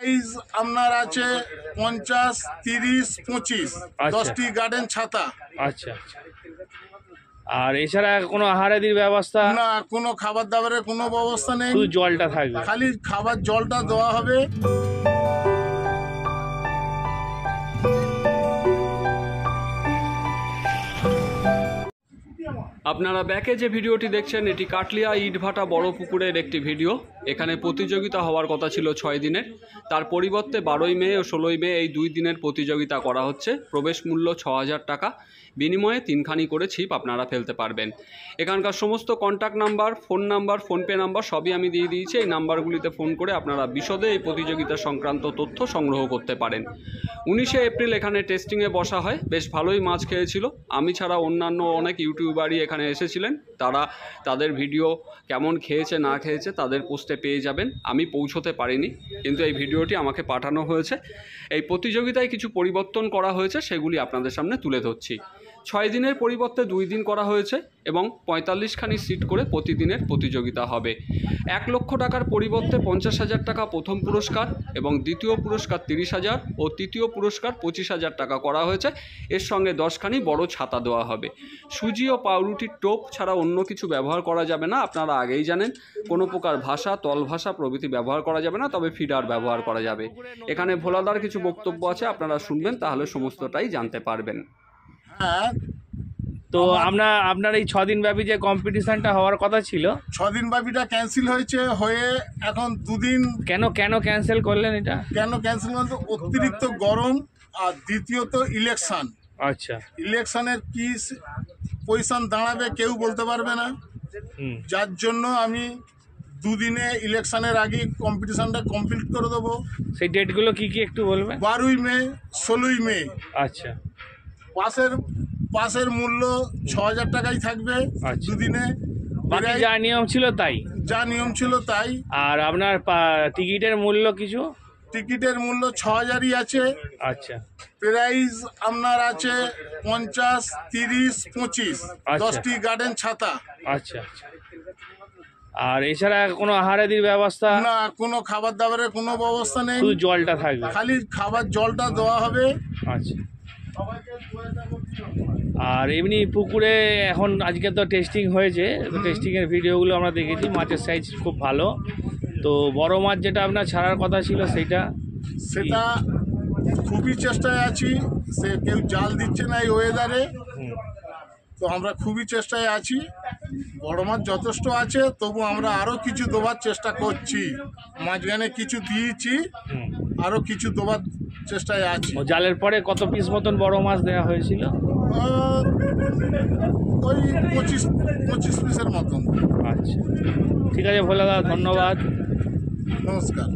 Price আপনার আছে 50, 30, 25, 10টি গার্ডেন ছাতা। আচ্ছা আচ্ছা। আর এছাড়া কোনো আহারাদির ব্যবস্থা? না, কোনো খাবার দাবারের কোনো ব্যবস্থা নেই, শুধু জলটা থাকবে, খালি খাবার জলটা দেওয়া হবে। আপনারা ব্যাকে যে ভিডিওটি দেখছেন এটি কাটলিয়া ইটভাটা বড় পুকুরের একটি ভিডিও। এখানে প্রতিযোগিতা হওয়ার কথা ছিল 6 দিনের, তার পরিবর্তে 12ই মে ও 16ই মে এই 2 দিনের প্রতিযোগিতা করা হচ্ছে। প্রবেশ মূল্য 6000 টাকা, বিনিময়ে 3খানি করে ছিপ আপনারা ফেলতে পারবেন। এখানকার সমস্ত contact number, phone number, PhonePe number সবই আমি দিয়ে দিয়েছি। এই নাম্বারগুলিতে ফোন করে আপনারা বিশদে এই প্রতিযোগিতা সংক্রান্ত তথ্য সংগ্রহ করতে পারেন। 19শে এপ্রিল এখানে টেস্টিংয়ে বসা হয়, বেশ ভালোই মাছ খেয়েছিল। আমি ছাড়া অন্যান্য অনেক ইউটিউবারই এখানে এসেছিলেন, তারা তাদের ভিডিও কেমন খেয়েছে না খেয়েছে তাদের পোস্টে পেয়ে যাবেন। আমি পৌঁছতে পারিনি, কিন্তু এই ভিডিওটি আমাকে পাঠানো হয়েছে। এই প্রতিযোগিতায় কিছু পরিবর্তন করা হয়েছে, সেগুলি আপনাদের সামনে তুলে ধরছি। 6 দিনের পরিবর্তে 2 দিন করা হয়েছে এবং 45খানি সিট করে প্রতিদিনের প্রতিযোগিতা হবে। 1 লক্ষ টাকার পরিবর্তে 50,000 টাকা প্রথম পুরস্কার এবং দ্বিতীয় পুরস্কার 30,000 ও তৃতীয় পুরস্কার 25,000 টাকা করা হয়েছে। এর সঙ্গে 10খানি বড় ছাতা দেওয়া হবে। সুজি ও পাউরুটির টোপ ছাড়া অন্য কিছু ব্যবহার করা যাবে না, আপনারা আগেই জানেন। কোনো প্রকার ভাষা, তল ভাষা প্রভৃতি ব্যবহার করা যাবে না, তবে ফিডার ব্যবহার করা যাবে। এখানে ভোলাদার কিছু বক্তব্য আছে, আপনারা শুনবেন, তাহলে সমস্তটাই জানতে পারবেন। হ্যাঁ, তো আপনার এই 6 দিন ব্যাপী যে কম্পিটিশনটা হওয়ার কথা ছিল, 6 দিন ব্যাপীটা ক্যান্সেল হয়ে এখন 2 দিন। কেন ক্যান্সেল করলেন এটা? কেন ক্যান্সেল বলতে অতিরিক্ত গরম, আর দ্বিতীয়ত ইলেকশন। আচ্ছা, ইলেকশনের কি পজিশন দাঁড়াবে কেউ বলতে পারবে না, যার জন্য আমি 2 দিনে ইলেকশনের আগে কম্পিটিশনটা কমপ্লিট করে দেবো। সেই ডেটগুলো কি একটু বলবেন? 12ই মে, 16ই মে। আচ্ছা, পাসের মূল্য 6000 টাকাই থাকবে। 2 দিনে বাকি যা নিয়ম ছিল তাই। আর আপনার টিকিটের মূল্য কিছু? টিকিটের মূল্য 6000ই আছে। আচ্ছা, প্রাইস আপনার আছে 50, 30, 25, 10টি গার্ডেন ছাতা। আচ্ছা আচ্ছা। আর এছাড়া কোনো আহারাদির ব্যবস্থা? না, কোনো খাবার দাবারের কোনো ব্যবস্থা নেই, শুধু জলটা থাকবে, খালি খাবার জলটা দেওয়া হবে। আচ্ছা। আর এমনি পুকুরে এখন আজকে তো টেস্টিং হয়েছে, তো টেস্টিংয়ের ভিডিওগুলো আমরা দেখেছি, মাছের সাইজ খুব ভালো। তো বড় মাছ যেটা আপনার ছাড়ার কথা ছিল সেটা খুবই চেষ্টায় আছি। সে কেউ জাল দিচ্ছে না এই ওয়েদারে, তো আমরা খুবই চেষ্টায় আছি। বড় মাছ যথেষ্ট আছে, তবু আমরা আরও কিছু দেওয়ার চেষ্টা করছি। মাঝখানে কিছু দিয়েছি, আরও কিছু দেওয়ার চেষ্টায় আছি। জালের পরে কত পিস মতন বড় মাছ দেওয়া হয়েছিল? ওই 25 পিসের মতন। আচ্ছা, ঠিক আছে ভোলাদা, ধন্যবাদ, নমস্কার।